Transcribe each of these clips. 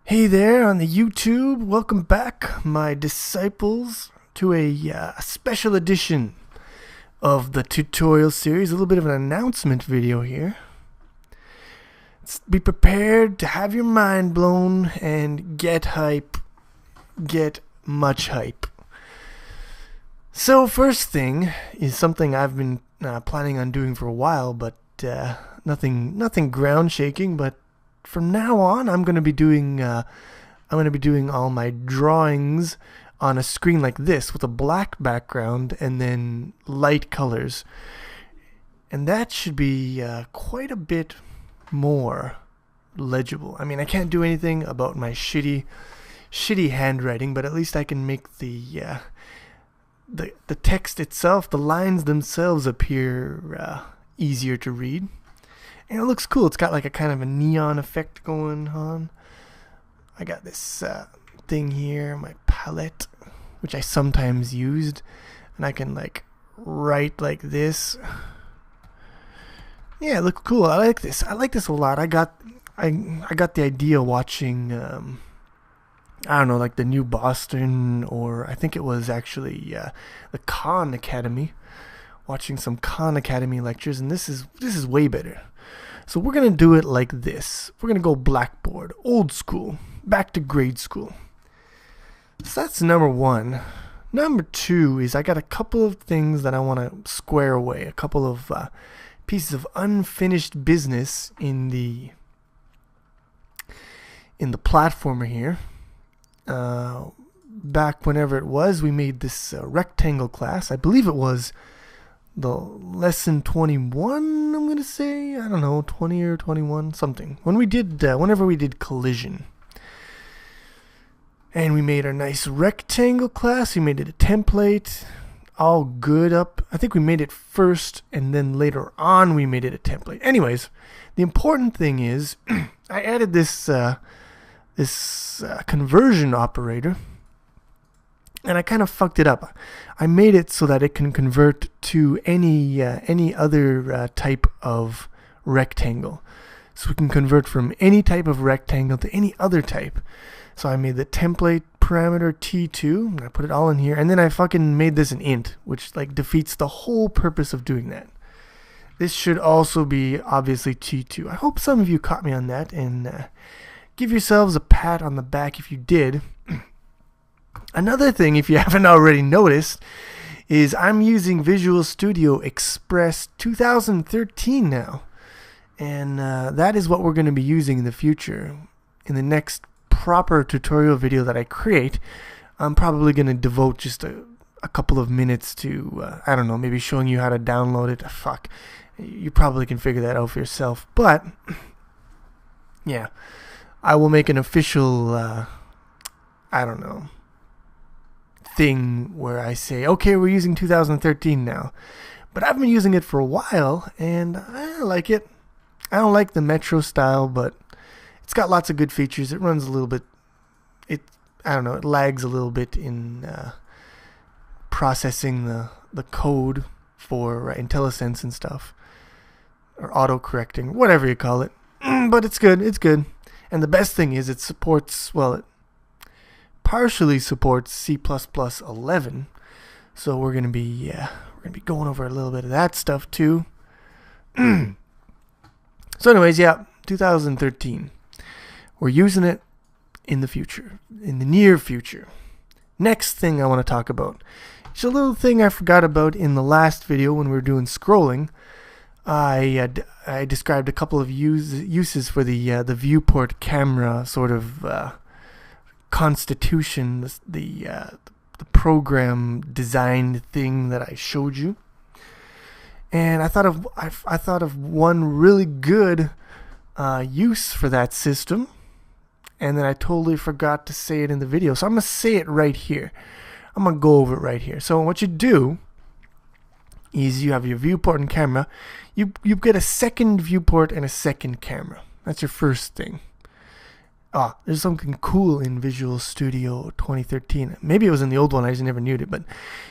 Hey there on the YouTube. Welcome back, my disciples, to a special edition of the tutorial series. A little bit of an announcement video here. Be prepared to have your mind blown and get hype. Get much hype. So first thing is something I've been planning on doing for a while, but nothing ground shaking. But from now on, I'm going to be doing all my drawings on a screen like this with a black background and then light colors, and that should be quite a bit more legible. I mean, I can't do anything about my shitty handwriting, but at least I can make the text itself, the lines themselves, appear easier to read. And it looks cool. It's got like a kind of a neon effect going on. I got this thing here, my palette, which I sometimes used, and I can like write like this. Yeah, it looks cool. I like this. I like this a lot. I got the idea watching I don't know, like the New Boston, or I think it was actually the Khan Academy. Watching some Khan Academy lectures, and this is way better. So we're going to do it like this. We're going to go blackboard, old school, back to grade school. So that's number one. Number two is I got a couple of things that I want to square away, a couple of pieces of unfinished business in the platformer here. Back whenever it was, we made this rectangle class. I believe it was the lesson 21, I'm going to say. I don't know, 20 or 21, something. Whenever we did collision. And we made our nice rectangle class. We made it a template. All good up. I think we made it first, and then later on we made it a template. Anyways, the important thing is I added this conversion operator, and I kind of fucked it up. I made it so that it can convert to any other type of rectangle. So we can convert from any type of rectangle to any other type. So I made the template parameter T2, and I put it all in here, and then I fucking made this an int, which like defeats the whole purpose of doing that. This should also be obviously T2. I hope some of you caught me on that, and give yourselves a pat on the back if you did. Another thing, if you haven't already noticed, is I'm using Visual Studio Express 2013 now. And that is what we're going to be using in the future. In the next proper tutorial video that I create, I'm probably going to devote just a couple of minutes to, I don't know, maybe showing you how to download it. Fuck. You probably can figure that out for yourself. But, yeah, I will make an official, I don't know, thing where I say, okay, we're using 2013 now. But I've been using it for a while, and I like it. I don't like the Metro style, but it's got lots of good features. It runs a little bit, it lags a little bit in processing the code for IntelliSense and stuff, or auto-correcting, whatever you call it. But it's good. And the best thing is it supports, well, it partially supports C++ 11. So we're gonna be going over a little bit of that stuff too. So anyways, yeah, 2013. We're using it in the future, in the near future. Next thing I want to talk about. It's a little thing I forgot about in the last video when we were doing scrolling. I described a couple of uses for the viewport camera sort of constitution, the program design thing that I showed you. And I thought of one really good use for that system, and then I totally forgot to say it in the video. So I'm gonna say it right here. I'm gonna go over it right here. So what you do is you have your viewport and camera. You get a second viewport and a second camera. That's your first thing. There's something cool in Visual Studio 2013. Maybe it was in the old one, I just never knew it. But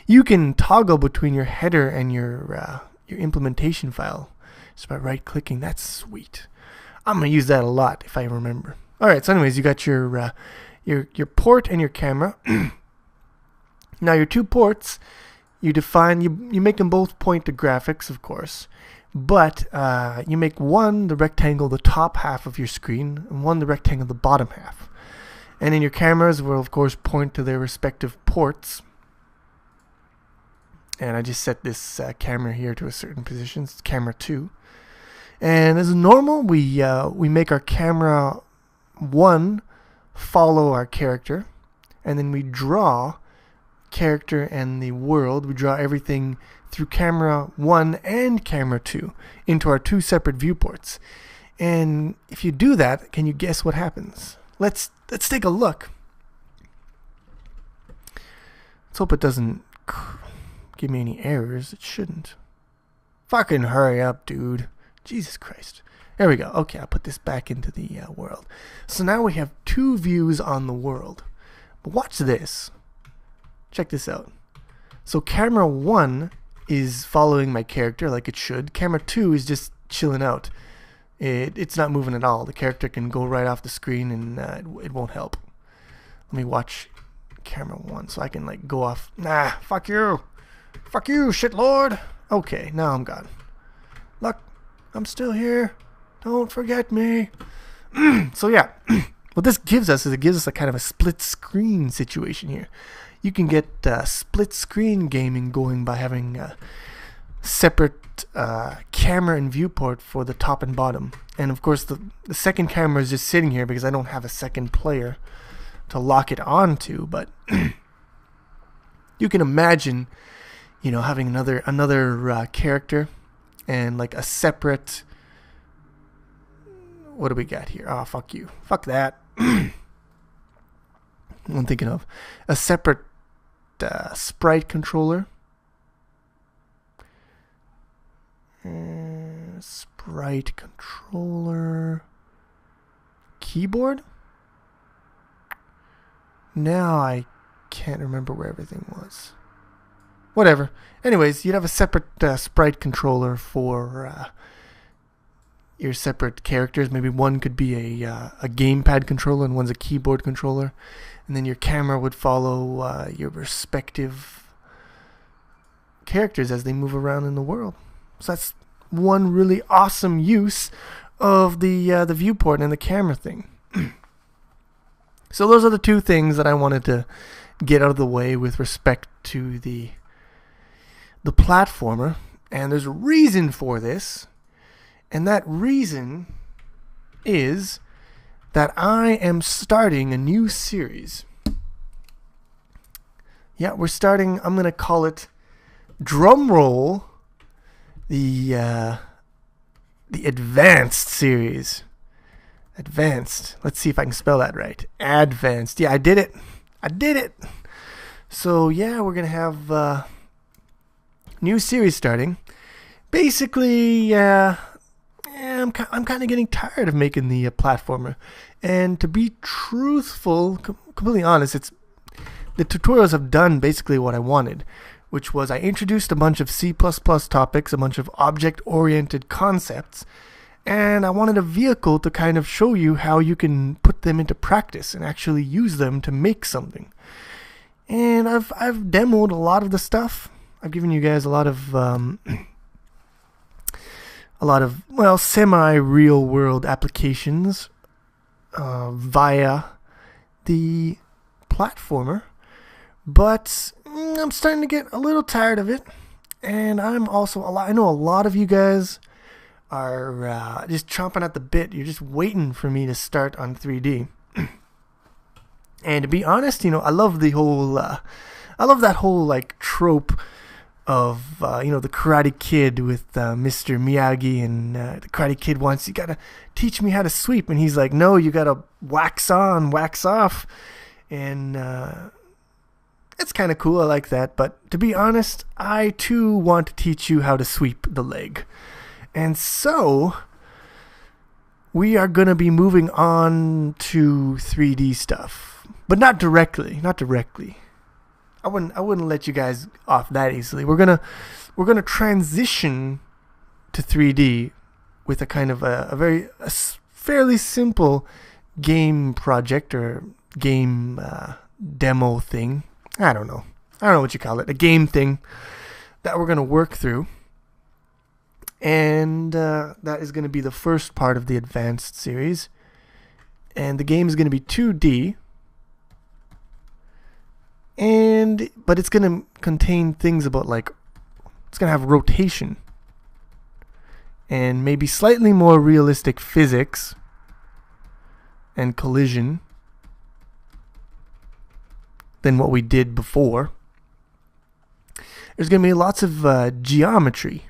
you can toggle between your header and your implementation file just by right-clicking. That's sweet. I'm going to use that a lot if I remember. All right. So, anyways, you got your port and your camera. Now, your two ports, you make them both point to graphics, of course, but you make one the rectangle, the top half of your screen, and one the rectangle, the bottom half. And then your cameras will, of course, point to their respective ports. And I just set this camera here to a certain position. It's camera 2. And as normal, we make our camera 1 follow our character, and then we draw character and the world. We draw everything through camera 1 and camera 2 into our 2 separate viewports. And if you do that, can you guess what happens? Let's take a look. Let's hope it doesn't give me any errors. It shouldn't. Fucking hurry up, dude. Jesus Christ. There we go. Okay, I'll put this back into the world. So now we have 2 views on the world. But watch this. Check this out. So camera 1 is following my character like it should. Camera 2 is just chilling out. It's not moving at all. The character can go right off the screen and it won't help. Let me watch camera 1 so I can like go off. Nah, fuck you. Fuck you, shitlord. Okay, now I'm gone. Look, I'm still here. Don't forget me. So yeah, what this gives us is it gives us a kind of a split screen situation here. You can get split screen gaming going by having a separate camera and viewport for the top and bottom. And of course the second camera is just sitting here because I don't have a second player to lock it onto, but you can imagine, you know, having another character and like a separate, what do we got here? Oh, fuck you. Fuck that. I'm thinking of a separate sprite controller. Sprite controller. Keyboard? Now I can't remember where everything was. Whatever. Anyways, you'd have a separate sprite controller for your separate characters. Maybe one could be a gamepad controller and one's a keyboard controller. And then your camera would follow your respective characters as they move around in the world. So that's one really awesome use of the viewport and the camera thing. So those are the 2 things that I wanted to get out of the way with respect to the platformer. And there's a reason for this. And that reason is that I am starting a new series. Yeah, we're starting, I'm going to call it, drumroll, the Advanced series. Advanced. Let's see if I can spell that right. Advanced. Yeah, I did it. So, yeah, we're going to have a new series starting. Basically, I'm kind of getting tired of making the platformer. And to be truthful, completely honest, the tutorials have done basically what I wanted, which was I introduced a bunch of C++ topics, a bunch of object-oriented concepts, and I wanted a vehicle to kind of show you how you can put them into practice and actually use them to make something. And I've demoed a lot of the stuff. I've given you guys a lot of semi-real world applications via the platformer, but I'm starting to get a little tired of it, and I know a lot of you guys are just chomping at the bit. You're just waiting for me to start on 3D. And to be honest, I love the whole that whole like trope of the Karate Kid with Mr. Miyagi, and the Karate Kid wants, you gotta teach me how to sweep, and he's like, no, you gotta wax on, wax off, and it's kind of cool. I like that, but to be honest, I too want to teach you how to sweep the leg, and so we are gonna be moving on to 3D stuff, but not directly. I wouldn't let you guys off that easily. We're gonna transition to 3D with a kind of a fairly simple game project or game demo thing. I don't know what you call it. A game thing that we're going to work through. And that is going to be the first part of the advanced series. And the game is going to be 2D. But it's going to contain things about, like, it's going to have rotation. And maybe slightly more realistic physics and collision than what we did before. There's going to be lots of geometry.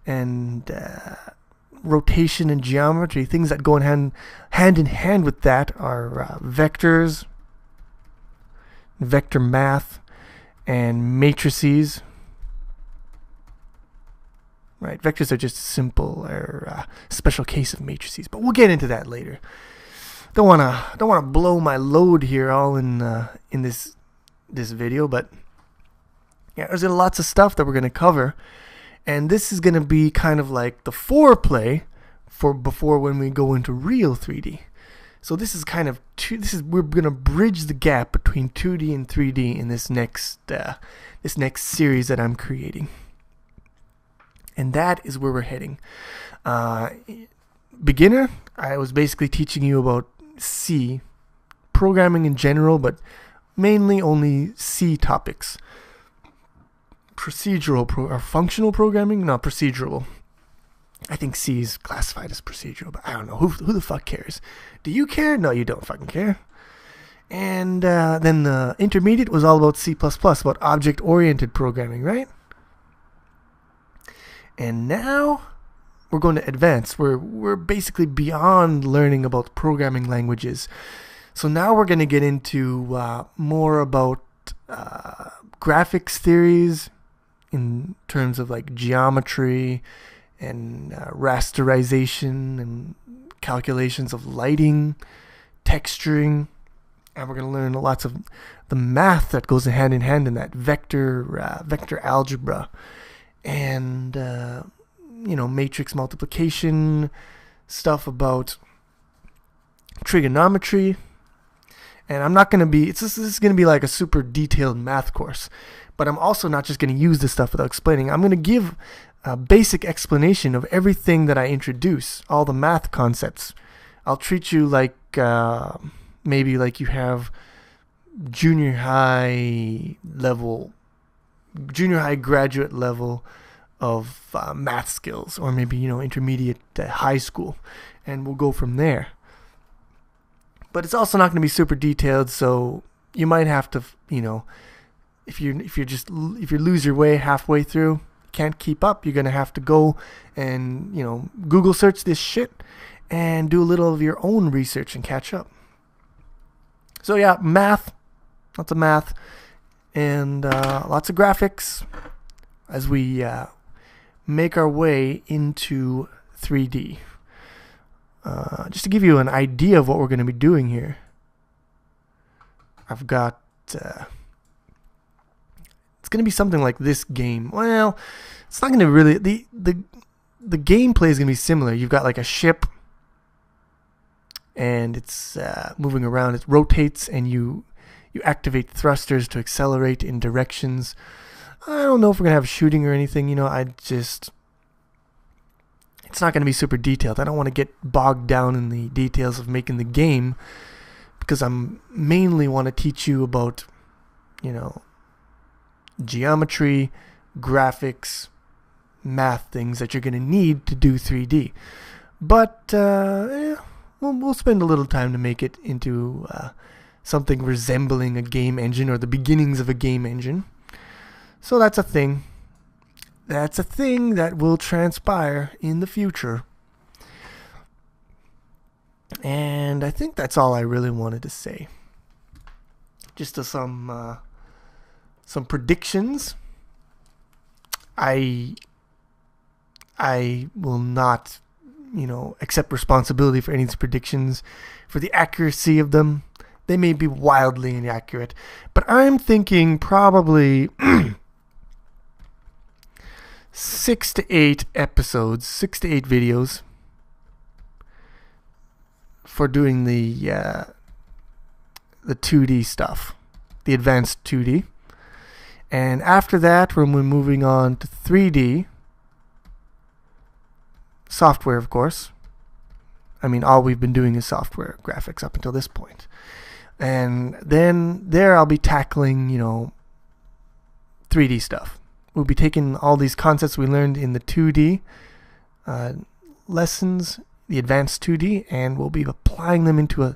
And rotation and geometry, things that go hand in hand with that are vectors, vector math, and matrices. Right, vectors are just simple or special case of matrices, but we'll get into that later. Don't wanna blow my load here all in this video, but yeah, there's lots of stuff that we're gonna cover. And this is going to be kind of like the foreplay for before when we go into real 3D. So this is kind of we're going to bridge the gap between 2D and 3D in this next series that I'm creating. And that is where we're heading. Beginner, I was basically teaching you about C, programming in general, but mainly only C topics. Procedural or functional programming? No, procedural. I think C is classified as procedural, but I don't know. Who the fuck cares? Do you care? No, you don't fucking care. And then the intermediate was all about C++, about object-oriented programming, right? And now we're going to advance. We're basically beyond learning about programming languages. So now we're going to get into more about graphics theories, in terms of like geometry and rasterization and calculations of lighting, texturing, and we're going to learn lots of the math that goes hand in hand in that vector algebra, and matrix multiplication, stuff about trigonometry. And I'm not going to be, this is going to be like a super detailed math course. But I'm also not just going to use this stuff without explaining. I'm going to give a basic explanation of everything that I introduce, all the math concepts. I'll treat you like maybe like you have junior high graduate level of math skills, or maybe intermediate high school, and we'll go from there. But it's also not going to be super detailed, so you might have to if you lose your way halfway through, can't keep up, you're gonna have to go and Google search this shit and do a little of your own research and catch up. So yeah, math, lots of math, and lots of graphics as we make our way into 3D. Just to give you an idea of what we're going to be doing here, I've got it's going to be something like this game. Well, it's not going to really, the gameplay is going to be similar. You've got like a ship, and it's moving around. It rotates, and you activate thrusters to accelerate in directions. I don't know if we're going to have shooting or anything. It's not going to be super detailed. I don't want to get bogged down in the details of making the game, because I'm mainly want to teach you about, geometry, graphics, math things that you're going to need to do 3D. But we'll spend a little time to make it into something resembling a game engine, or the beginnings of a game engine. So that's a thing. That's a thing that will transpire in the future. And I think that's all I really wanted to say. Just some predictions. I will not, accept responsibility for any of these predictions, for the accuracy of them. They may be wildly inaccurate, but I'm thinking probably 6 to 8 episodes, 6 to 8 videos, for doing the 2D stuff, the advanced 2D. And after that, we're moving on to 3D software, of course. I mean, all we've been doing is software graphics up until this point. And then there I'll be tackling, 3D stuff. We'll be taking all these concepts we learned in the 2D lessons, the advanced 2D, and we'll be applying them into a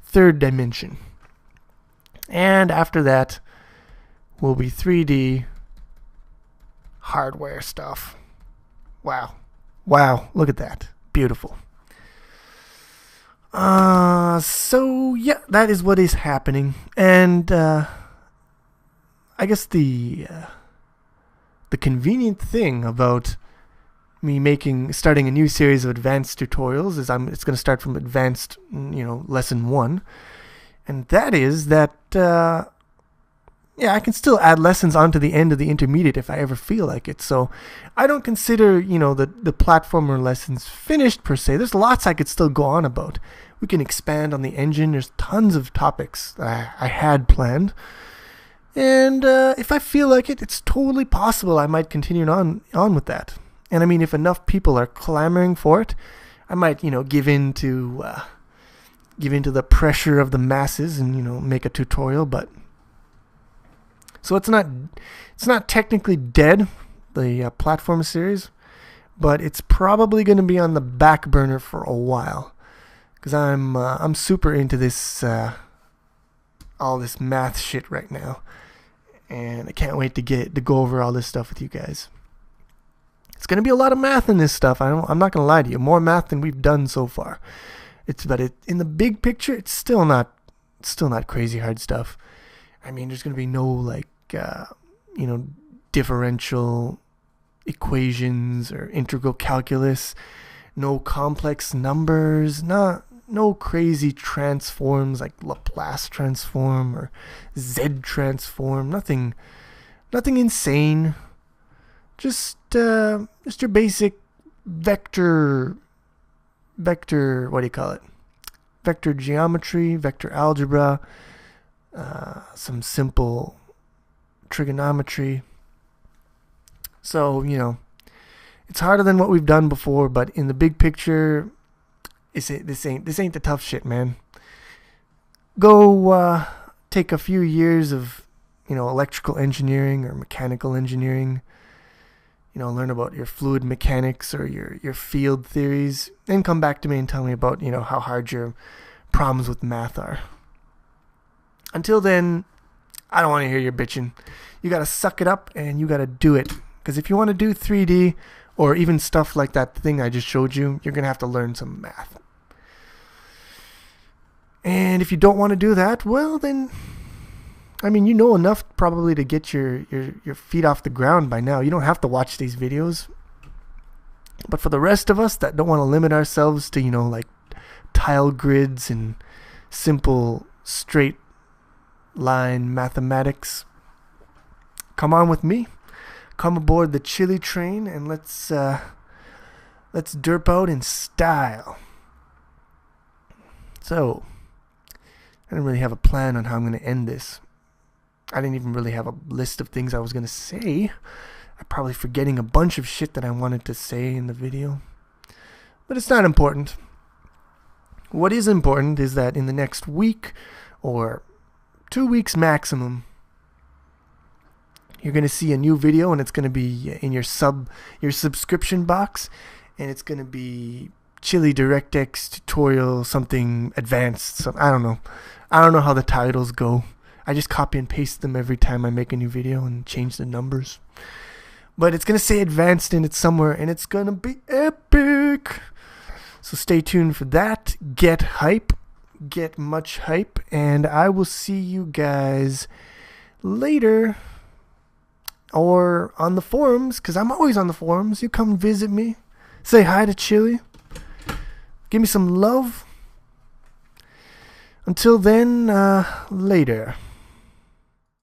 third dimension. And after that will be 3D hardware stuff. Wow, look at that. Beautiful. So yeah, that is what is happening. And I guess the convenient thing about me starting a new series of advanced tutorials is it's going to start from advanced, lesson 1. And that is that, I can still add lessons onto the end of the intermediate if I ever feel like it. So I don't consider, the platformer lessons finished per se. There's lots I could still go on about. We can expand on the engine. There's tons of topics that I had planned. And if I feel like it, it's totally possible I might continue on with that. And I mean, if enough people are clamoring for it, I might, give in to the pressure of the masses and, make a tutorial. But so it's not technically dead, the platform series, but it's probably going to be on the back burner for a while, because I'm super into this all this math shit right now, and I can't wait to go over all this stuff with you guys. It's going to be a lot of math in this stuff. I'm not going to lie to you, more math than we've done so far. But in the big picture, it's still not crazy hard stuff. I mean, there's going to be no differential equations or integral calculus, no complex numbers, no crazy transforms like Laplace transform or Z transform, nothing insane. Just your basic vector, what do you call it? Vector geometry, vector algebra, some simple trigonometry. So, it's harder than what we've done before, but in the big picture, this ain't the tough shit, man. Go take a few years of, electrical engineering or mechanical engineering, learn about your fluid mechanics or your field theories, then come back to me and tell me about, how hard your problems with math are. Until then, I don't want to hear your bitching. You got to suck it up and you got to do it. Because if you want to do 3D or even stuff like that thing I just showed you, you're going to have to learn some math. And if you don't want to do that, well then, you know enough probably to get your feet off the ground by now. You don't have to watch these videos. But for the rest of us that don't want to limit ourselves to, tile grids and simple straight line mathematics, come on with me. Come aboard the Chili train and let's derp out in style. So, I didn't really have a plan on how I'm going to end this. I didn't even really have a list of things I was going to say. I'm probably forgetting a bunch of shit that I wanted to say in the video. But it's not important. What is important is that in the next week or 2 weeks maximum, you're going to see a new video, and it's going to be in your subscription box, and it's going to be Chili DirectX tutorial something advanced. I don't know how the titles go. I just copy and paste them every time I make a new video and change the numbers. But it's going to say advanced in it somewhere, and it's going to be epic. So stay tuned for that. Get hype. Get much hype. And I will see you guys later. Or on the forums, because I'm always on the forums. You come visit me. Say hi to Chili. Give me some love. Until then, later.